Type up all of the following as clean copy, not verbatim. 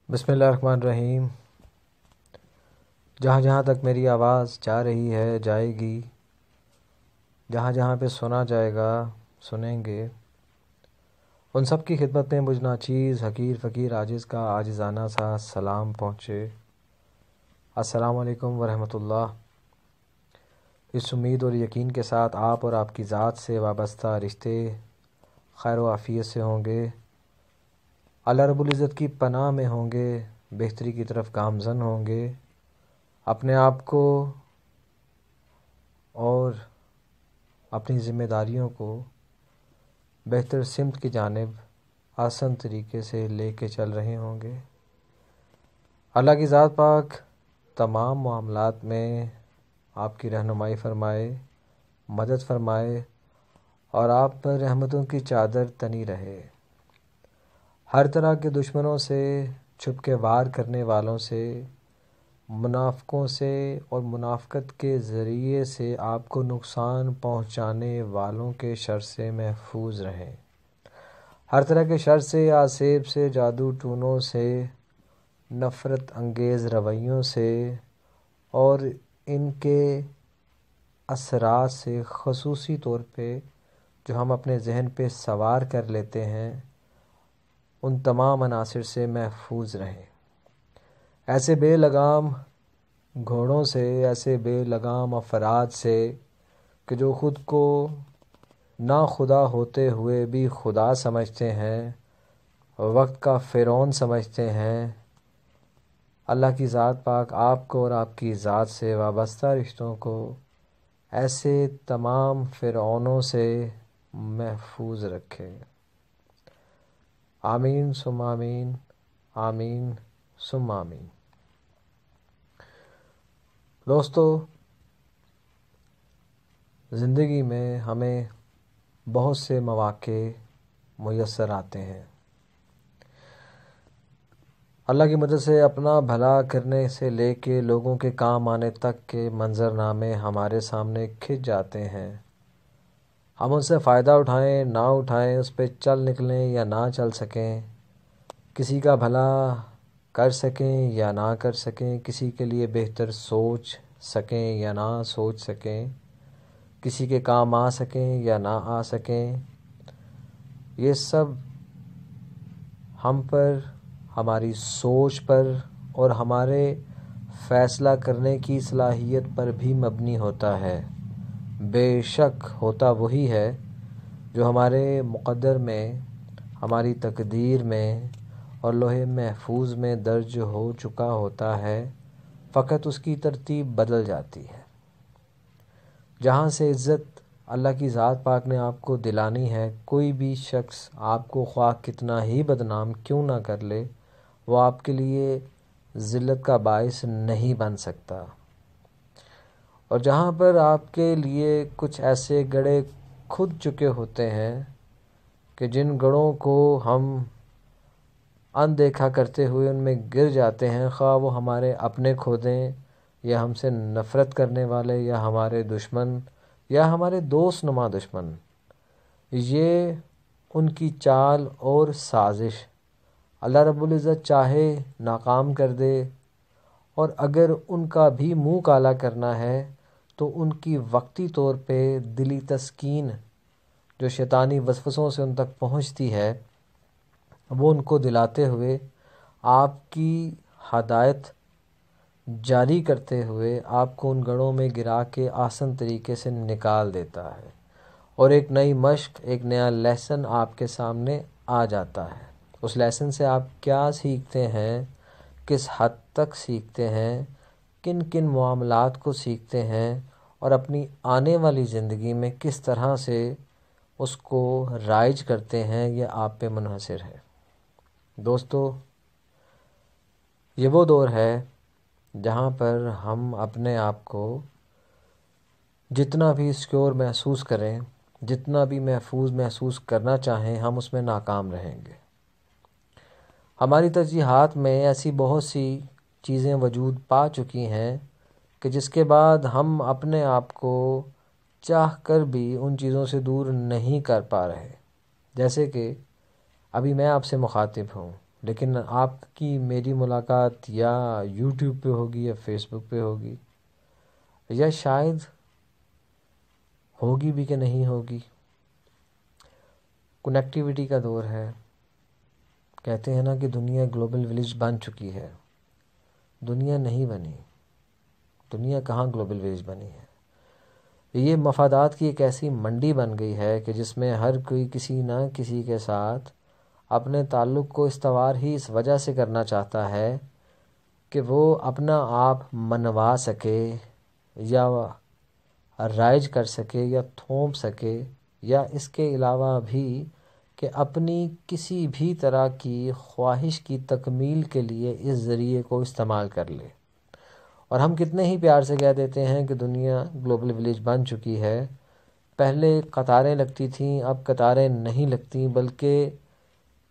بسم اللہ الرحمن الرحیم۔ جہاں جہاں تک میری آواز جا رہی ہے جائے گی، جہاں جہاں پہ سنا جائے گا سنیں گے، ان سب کی خدمت میں مجھ ناچیز حقیر فقیر عاجز کا عاجزانہ سا سلام پہنچے۔ السلام علیکم ورحمۃ اللہ۔ اس امید اور یقین کے ساتھ آپ اور آپ کی ذات سے وابستہ رشتے خیر و عافیت سے ہوں گے، اللہ رب العزت کی پناہ میں ہوں گے، بہتری کی طرف گامزن ہوں گے، اپنے آپ کو اور اپنی ذمہ داریوں کو بہتر سمت کی جانب آسان طریقے سے لے کے چل رہے ہوں گے۔ اللہ کی ذات پاک تمام معاملات میں آپ کی رہنمائی فرمائے، مدد فرمائے اور آپ پر رحمتوں کی چادر تنی رہے۔ ہر طرح کے دشمنوں سے، چھپ کے وار کرنے والوں سے، منافقوں سے اور منافقت کے ذریعے سے آپ کو نقصان پہنچانے والوں کے شر سے محفوظ رہیں۔ ہر طرح کے شر سے، آسیب سے، جادو ٹونوں سے، نفرت انگیز رویوں سے اور ان کے اثرات سے، خصوصی طور پہ جو ہم اپنے ذہن پہ سوار کر لیتے ہیں، ان تمام عناصر سے محفوظ رہیں۔ ایسے بے لگام گھوڑوں سے، ایسے بے لگام افراد سے کہ جو خود کو نا خدا ہوتے ہوئے بھی خدا سمجھتے ہیں، وقت کا فرعون سمجھتے ہیں، اللہ کی ذات پاک آپ کو اور آپ کی ذات سے وابستہ رشتوں کو ایسے تمام فرعونوں سے محفوظ رکھے۔ آمین ثم آمین، آمین ثم آمین۔ دوستو، زندگی میں ہمیں بہت سے مواقع میسر آتے ہیں۔ اللہ کی مدد سے اپنا بھلا کرنے سے لے کے لوگوں کے کام آنے تک کے منظرنامے ہمارے سامنے کھنچ جاتے ہیں۔ ہم ان سے فائدہ اٹھائیں نہ اٹھائیں، اس پہ چل نکلیں یا نہ چل سکیں، کسی کا بھلا کر سکیں یا نہ کر سکیں، کسی کے لیے بہتر سوچ سکیں یا نہ سوچ سکیں، کسی کے کام آ سکیں یا نہ آ سکیں، یہ سب ہم پر، ہماری سوچ پر اور ہمارے فیصلہ کرنے کی صلاحیت پر بھی مبنی ہوتا ہے۔ بے شک ہوتا وہی ہے جو ہمارے مقدر میں، ہماری تقدیر میں اور لوح محفوظ میں درج ہو چکا ہوتا ہے، فقط اس کی ترتیب بدل جاتی ہے۔ جہاں سے عزت اللہ کی ذات پاک نے آپ کو دلانی ہے، کوئی بھی شخص آپ کو خواہ کتنا ہی بدنام کیوں نہ کر لے، وہ آپ کے لیے ذلت کا باعث نہیں بن سکتا۔ اور جہاں پر آپ کے لیے کچھ ایسے گڑھے کھد چکے ہوتے ہیں کہ جن گڑھوں کو ہم اندیکھا کرتے ہوئے ان میں گر جاتے ہیں، خواہ وہ ہمارے اپنے کھودیں یا ہم سے نفرت کرنے والے یا ہمارے دشمن یا ہمارے دوست نما دشمن، یہ ان کی چال اور سازش اللہ رب العزت چاہے ناکام کر دے، اور اگر ان کا بھی منہ کالا کرنا ہے تو ان کی وقتی طور پہ دلی تسکین جو شیطانی وسوسوں سے ان تک پہنچتی ہے، وہ ان کو دلاتے ہوئے آپ کی ہدایت جاری کرتے ہوئے آپ کو ان گڑھوں میں گرا کے آسان طریقے سے نکال دیتا ہے، اور ایک نئی مشق، ایک نیا لیسن آپ کے سامنے آ جاتا ہے۔ اس لیسن سے آپ کیا سیکھتے ہیں، کس حد تک سیکھتے ہیں، کن کن معاملات کو سیکھتے ہیں، اور اپنی آنے والی زندگی میں کس طرح سے اس کو رائج کرتے ہیں، یہ آپ پہ منحصر ہے۔ دوستو، یہ وہ دور ہے جہاں پر ہم اپنے آپ کو جتنا بھی سیکیور محسوس کریں، جتنا بھی محفوظ محسوس کرنا چاہیں، ہم اس میں ناکام رہیں گے۔ ہماری ترجیحات میں ایسی بہت سی چیزیں وجود پا چکی ہیں کہ جس کے بعد ہم اپنے آپ کو چاہ کر بھی ان چیزوں سے دور نہیں کر پا رہے۔ جیسے کہ ابھی میں آپ سے مخاطب ہوں، لیکن آپ کی میری ملاقات یا یوٹیوب پہ ہوگی یا فیس بک پہ ہوگی، یا شاید ہوگی بھی کہ نہیں ہوگی۔ کنیکٹیویٹی کا دور ہے، کہتے ہیں نا کہ دنیا گلوبل ولیج بن چکی ہے۔ دنیا نہیں بنی، دنیا کہاں گلوبل ولیج بنی ہے؟ یہ مفادات کی ایک ایسی منڈی بن گئی ہے کہ جس میں ہر کوئی کسی نہ کسی کے ساتھ اپنے تعلق کو استوار ہی اس وجہ سے کرنا چاہتا ہے کہ وہ اپنا آپ منوا سکے یا رائج کر سکے یا تھوپ سکے، یا اس کے علاوہ بھی کہ اپنی کسی بھی طرح کی خواہش کی تکمیل کے لیے اس ذریعے کو استعمال کر لے۔ اور ہم کتنے ہی پیار سے کہہ دیتے ہیں کہ دنیا گلوبل ولیج بن چکی ہے۔ پہلے قطاریں لگتی تھیں، اب قطاریں نہیں لگتیں، بلکہ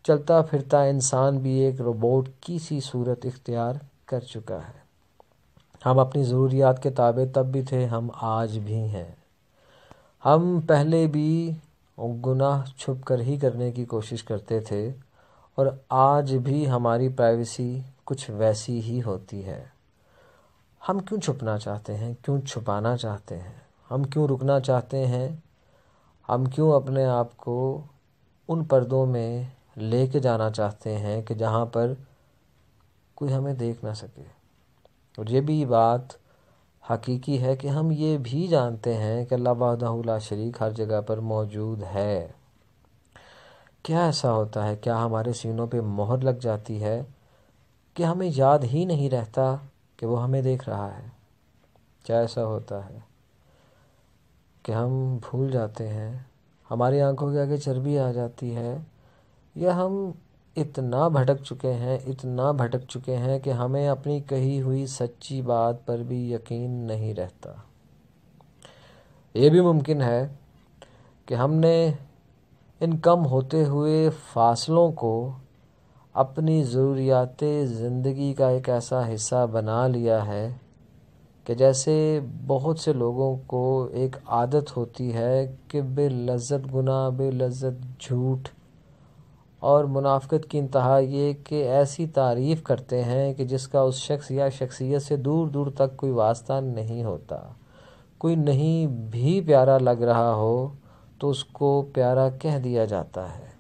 چلتا پھرتا انسان بھی ایک روبوٹ کی سی صورت اختیار کر چکا ہے۔ ہم اپنی ضروریات کے تابع تب بھی تھے، ہم آج بھی ہیں۔ ہم پہلے بھی گناہ چھپ کر ہی کرنے کی کوشش کرتے تھے، اور آج بھی ہماری پرائیویسی کچھ ویسی ہی ہوتی ہے۔ ہم کیوں چھپنا چاہتے ہیں؟ کیوں چھپانا چاہتے ہیں؟ ہم کیوں رکنا چاہتے ہیں؟ ہم کیوں اپنے آپ کو ان پردوں میں لے کے جانا چاہتے ہیں کہ جہاں پر کوئی ہمیں دیکھ نہ سکے؟ اور یہ بھی بات حقیقی ہے کہ ہم یہ بھی جانتے ہیں کہ اللہ وحدہ لا شریک ہر جگہ پر موجود ہے۔ کیا ایسا ہوتا ہے؟ کیا ہمارے سینوں پہ مہر لگ جاتی ہے کہ ہمیں یاد ہی نہیں رہتا کہ وہ ہمیں دیکھ رہا ہے؟ کیا ایسا ہوتا ہے کہ ہم بھول جاتے ہیں، ہماری آنکھوں کے آگے چربی آ جاتی ہے، یا ہم اتنا بھٹک چکے ہیں کہ ہمیں اپنی کہی ہوئی سچی بات پر بھی یقین نہیں رہتا؟ یہ بھی ممکن ہے کہ ہم نے ان کم ہوتے ہوئے فاصلوں کو اپنی ضروریات زندگی کا ایک ایسا حصہ بنا لیا ہے کہ جیسے بہت سے لوگوں کو ایک عادت ہوتی ہے کہ بے لذت گناہ، بے لذت جھوٹ اور منافقت کی انتہا یہ کہ ایسی تعریف کرتے ہیں کہ جس کا اس شخص یا شخصیت سے دور دور تک کوئی واسطہ نہیں ہوتا۔ کوئی نہیں بھی پیارا لگ رہا ہو تو اس کو پیارا کہہ دیا جاتا ہے۔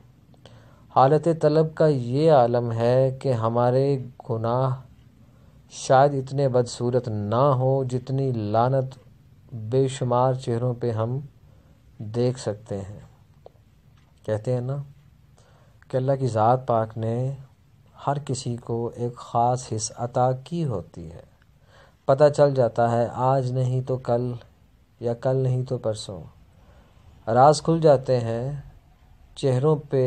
حالت طلب کا یہ عالم ہے کہ ہمارے گناہ شاید اتنے بدصورت نہ ہوں جتنی لعنت بے شمار چہروں پہ ہم دیکھ سکتے ہیں۔ کہتے ہیں نا کہ اللہ کی ذات پاک نے ہر کسی کو ایک خاص حص عطا کی ہوتی ہے۔ پتہ چل جاتا ہے آج نہیں تو کل، یا کل نہیں تو پرسوں۔ راز کھل جاتے ہیں، چہروں پہ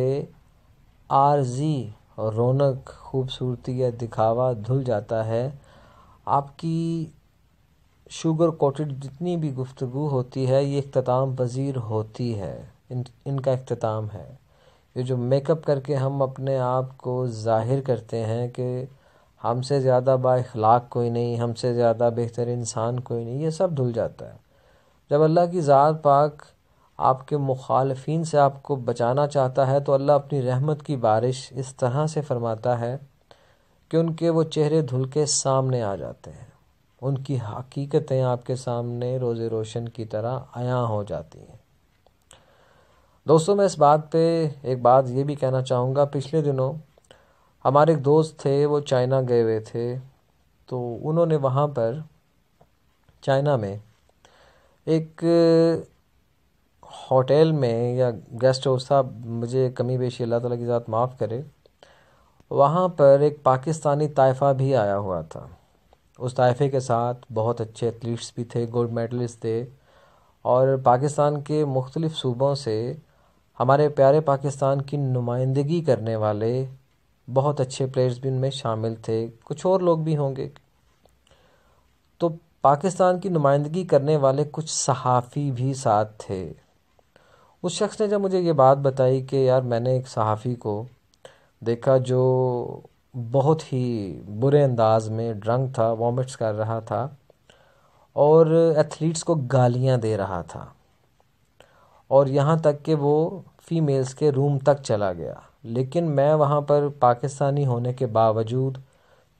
عارضی رونق، خوبصورتی یا دکھاوا دھل جاتا ہے۔ آپ کی شوگر کوٹڈ جتنی بھی گفتگو ہوتی ہے یہ اختتام پذیر ہوتی ہے، ان کا اختتام ہے۔ یہ جو میک اپ کر کے ہم اپنے آپ کو ظاہر کرتے ہیں کہ ہم سے زیادہ با اخلاق کوئی نہیں، ہم سے زیادہ بہتر انسان کوئی نہیں، یہ سب دھل جاتا ہے جب اللہ کی ذات پاک آپ کے مخالفین سے آپ کو بچانا چاہتا ہے۔ تو اللہ اپنی رحمت کی بارش اس طرح سے فرماتا ہے کہ ان کے وہ چہرے دھل کے سامنے آ جاتے ہیں، ان کی حقیقتیں آپ کے سامنے روز روشن کی طرح عیاں ہو جاتی ہیں۔ دوستوں، میں اس بات پہ ایک بات یہ بھی کہنا چاہوں گا، پچھلے دنوں ہمارے ایک دوست تھے، وہ چائنا گئے ہوئے تھے، تو انہوں نے وہاں پر چائنا میں ایک ہوٹل میں یا گیسٹ ہاؤس تھا، مجھے کمی بیشی اللہ تعالیٰ کی ذات معاف کرے، وہاں پر ایک پاکستانی طائفہ بھی آیا ہوا تھا۔ اس طائفے کے ساتھ بہت اچھے ایتھلیٹس بھی تھے، گولڈ میڈلسٹ تھے، اور پاکستان کے مختلف صوبوں سے ہمارے پیارے پاکستان کی نمائندگی کرنے والے بہت اچھے پلیئرز بھی ان میں شامل تھے، کچھ اور لوگ بھی ہوں گے۔ تو پاکستان کی نمائندگی کرنے والے کچھ صحافی بھی ساتھ تھے۔ اس شخص نے جب مجھے یہ بات بتائی کہ یار میں نے ایک صحافی کو دیکھا جو بہت ہی برے انداز میں ڈرنک تھا، وامٹس کر رہا تھا اور ایتھلیٹس کو گالیاں دے رہا تھا، اور یہاں تک کہ وہ فیمیلز کے روم تک چلا گیا۔ لیکن میں وہاں پر پاکستانی ہونے کے باوجود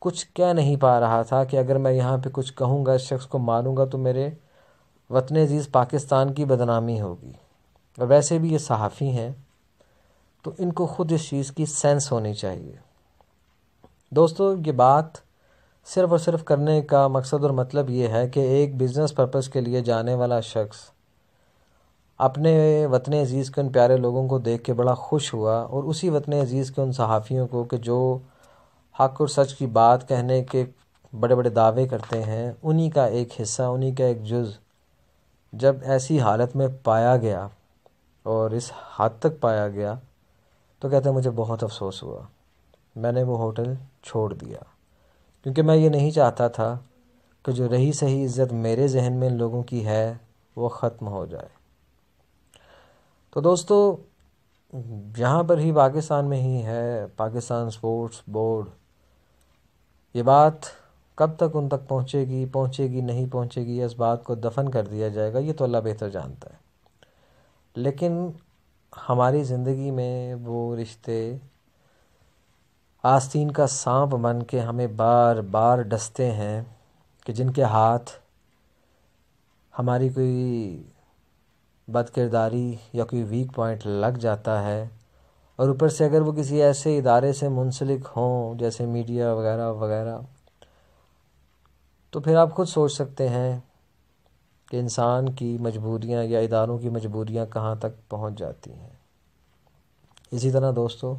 کچھ کہہ نہیں پا رہا تھا کہ اگر میں یہاں پہ کچھ کہوں گا، اس شخص کو ماروں گا، تو میرے وطن عزیز پاکستان کی بدنامی ہوگی۔ اور ویسے بھی یہ صحافی ہیں تو ان کو خود اس چیز کی سینس ہونی چاہیے۔ دوستو، یہ بات صرف اور صرف کرنے کا مقصد اور مطلب یہ ہے کہ ایک بزنس پرپس کے لیے جانے والا شخص اپنے وطن عزیز کے ان پیارے لوگوں کو دیکھ کے بڑا خوش ہوا، اور اسی وطن عزیز کے ان صحافیوں کو کہ جو حق اور سچ کی بات کہنے کے بڑے بڑے دعوے کرتے ہیں، انہی کا ایک حصہ، انہی کا ایک جز جب ایسی حالت میں پایا گیا اور اس حد تک پایا گیا تو کہتے ہیں مجھے بہت افسوس ہوا، میں نے وہ ہوٹل چھوڑ دیا، کیونکہ میں یہ نہیں چاہتا تھا کہ جو رہی سہی عزت میرے ذہن میں ان لوگوں کی ہے وہ ختم ہو جائے۔ تو دوستو، یہاں پر ہی پاکستان میں ہی ہے پاکستان سپورٹس بورڈ، یہ بات کب تک ان تک پہنچے گی نہیں پہنچے گی، اس بات کو دفن کر دیا جائے گا، یہ تو اللہ بہتر جانتا ہے۔ لیکن ہماری زندگی میں وہ رشتے آستین کا سانپ بن کے ہمیں بار بار ڈستے ہیں کہ جن کے ہاتھ ہماری کوئی بد کرداری یا کوئی ویک پوائنٹ لگ جاتا ہے، اور اوپر سے اگر وہ کسی ایسے ادارے سے منسلک ہوں جیسے میڈیا وغیرہ وغیرہ، تو پھر آپ خود سوچ سکتے ہیں کہ انسان کی مجبوریاں یا اداروں کی مجبوریاں کہاں تک پہنچ جاتی ہیں۔ اسی طرح دوستو،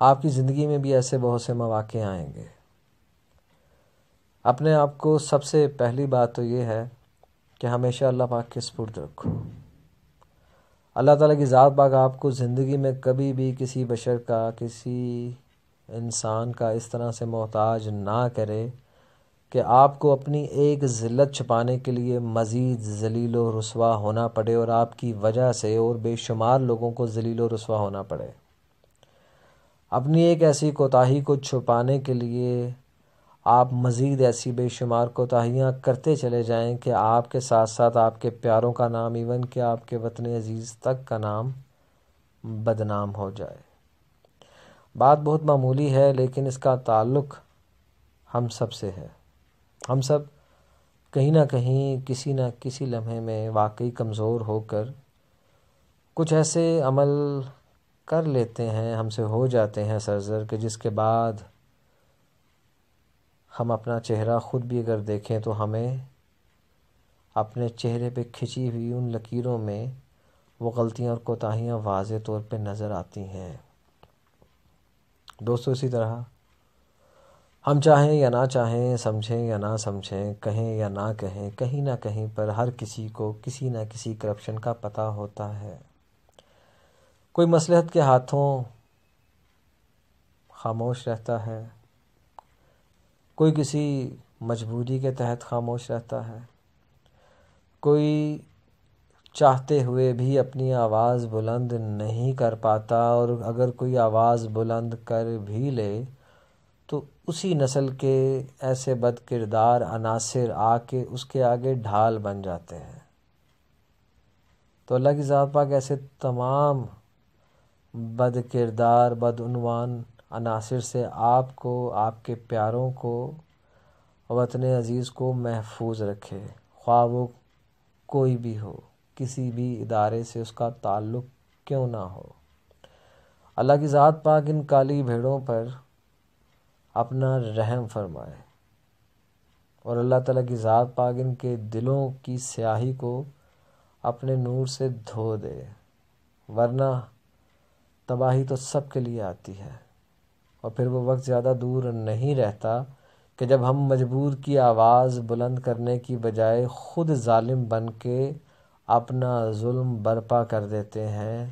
آپ کی زندگی میں بھی ایسے بہت سے مواقع آئیں گے۔ اپنے آپ کو سب سے پہلی بات تو یہ ہے کہ ہمیشہ اللہ پاک کے سپرد رکھو۔ اللہ تعالیٰ کی ذات پاک آپ کو زندگی میں کبھی بھی کسی بشر کا، کسی انسان کا اس طرح سے محتاج نہ کرے کہ آپ کو اپنی ایک ذلت چھپانے کے لیے مزید ذلیل و رسوا ہونا پڑے، اور آپ کی وجہ سے اور بے شمار لوگوں کو ذلیل و رسوا ہونا پڑے۔ اپنی ایک ایسی کوتاہی کو چھپانے کے لیے آپ مزید ایسی بے شمار کوتاہیاں کرتے چلے جائیں کہ آپ کے ساتھ ساتھ آپ کے پیاروں کا نام، ایون کہ آپ کے وطن عزیز تک کا نام بدنام ہو جائے۔ بات بہت معمولی ہے، لیکن اس کا تعلق ہم سب سے ہے۔ ہم سب کہیں نہ کہیں کسی نہ کسی لمحے میں واقعی کمزور ہو کر کچھ ایسے عمل کر لیتے ہیں، ہم سے ہو جاتے ہیں سرزر، کہ جس کے بعد ہم اپنا چہرہ خود بھی اگر دیکھیں تو ہمیں اپنے چہرے پہ کھنچی ہوئی ان لکیروں میں وہ غلطیاں اور کوتاہیاں واضح طور پہ نظر آتی ہیں۔ دوستو، اسی طرح ہم چاہیں یا نہ چاہیں، سمجھیں یا نہ سمجھیں، کہیں یا نہ کہیں، کہیں نہ کہیں پر ہر کسی کو کسی نہ کسی کرپشن کا پتہ ہوتا ہے۔ کوئی مصلحت کے ہاتھوں خاموش رہتا ہے، کوئی کسی مجبوری کے تحت خاموش رہتا ہے، کوئی چاہتے ہوئے بھی اپنی آواز بلند نہیں کر پاتا، اور اگر کوئی آواز بلند کر بھی لے تو اسی نسل کے ایسے بد کردار عناصر آ کے اس کے آگے ڈھال بن جاتے ہیں۔ تو اللہ کی ذات پاک ایسے تمام بد کردار، بدعنوان عناصر سے آپ کو، آپ کے پیاروں کو، وطن عزیز کو محفوظ رکھے، خواہ وہ کوئی بھی ہو، کسی بھی ادارے سے اس کا تعلق کیوں نہ ہو۔ اللہ کی ذات پاک ان کالی بھیڑوں پر اپنا رحم فرمائے، اور اللہ تعالیٰ کی ذات پاک ان کے دلوں کی سیاہی کو اپنے نور سے دھو دے، ورنہ تباہی تو سب کے لیے آتی ہے۔ اور پھر وہ وقت زیادہ دور نہیں رہتا کہ جب ہم مجبور کی آواز بلند کرنے کی بجائے خود ظالم بن کے اپنا ظلم برپا کر دیتے ہیں،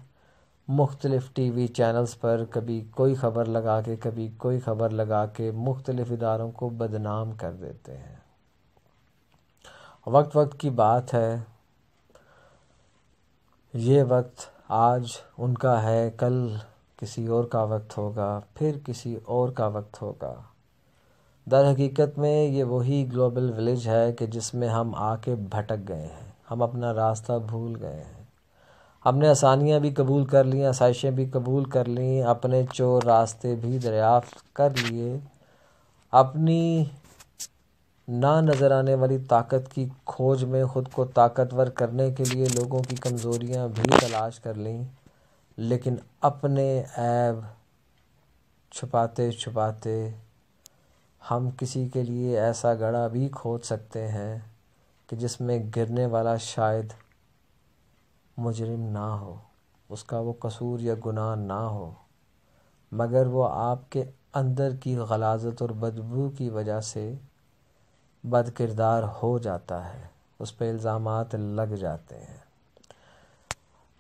مختلف ٹی وی چینلز پر کبھی کوئی خبر لگا کے، کبھی کوئی خبر لگا کے مختلف اداروں کو بدنام کر دیتے ہیں۔ وقت وقت کی بات ہے، یہ وقت آج ان کا ہے، کل کسی اور کا وقت ہوگا، پھر کسی اور کا وقت ہوگا۔ در حقیقت میں یہ وہی گلوبل ولیج ہے کہ جس میں ہم آ کے بھٹک گئے ہیں، ہم اپنا راستہ بھول گئے ہیں۔ ہم نے آسانیاں بھی قبول کر لیں، آسائشیں بھی قبول کر لیں، اپنے چور راستے بھی دریافت کر لیے، اپنی نہ نظر آنے والی طاقت کی کھوج میں خود کو طاقتور کرنے کے لیے لوگوں کی کمزوریاں بھی تلاش کر لیں، لیکن اپنے عیب چھپاتے چھپاتے ہم کسی کے لیے ایسا گڑھا بھی کھود سکتے ہیں کہ جس میں گرنے والا شاید مجرم نہ ہو، اس کا وہ قصور یا گناہ نہ ہو، مگر وہ آپ کے اندر کی غلاظت اور بدبو کی وجہ سے بد کردار ہو جاتا ہے، اس پہ الزامات لگ جاتے ہیں۔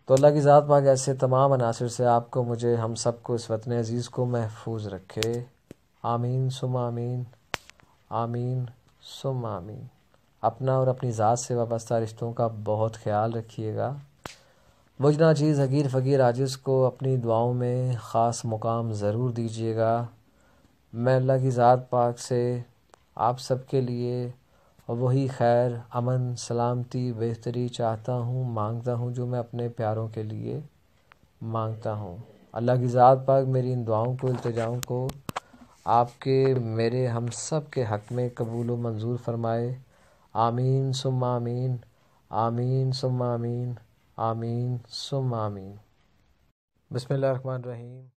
تو اللہ کی ذات پاک ایسے تمام عناصر سے آپ کو، مجھے، ہم سب کو، اس وطن عزیز کو محفوظ رکھے۔ آمین ثم آمین، آمین ثم آمین۔ اپنا اور اپنی ذات سے وابستہ رشتوں کا بہت خیال رکھیے گا۔ مجھ ناچیز حقیر فقیر عاجز کو اپنی دعاؤں میں خاص مقام ضرور دیجیے گا۔ میں اللہ کی ذات پاک سے آپ سب کے لیے وہی خیر، امن، سلامتی، بہتری چاہتا ہوں، مانگتا ہوں جو میں اپنے پیاروں کے لیے مانگتا ہوں۔ اللہ کی ذات پاک میری ان دعاؤں کو، التجاؤں کو آپ کے، میرے، ہم سب کے حق میں قبول و منظور فرمائے۔ آمین ثم آمین، آمین ثم آمین، آمین ثم آمین۔ بسم اللہ الرحمن الرحیم۔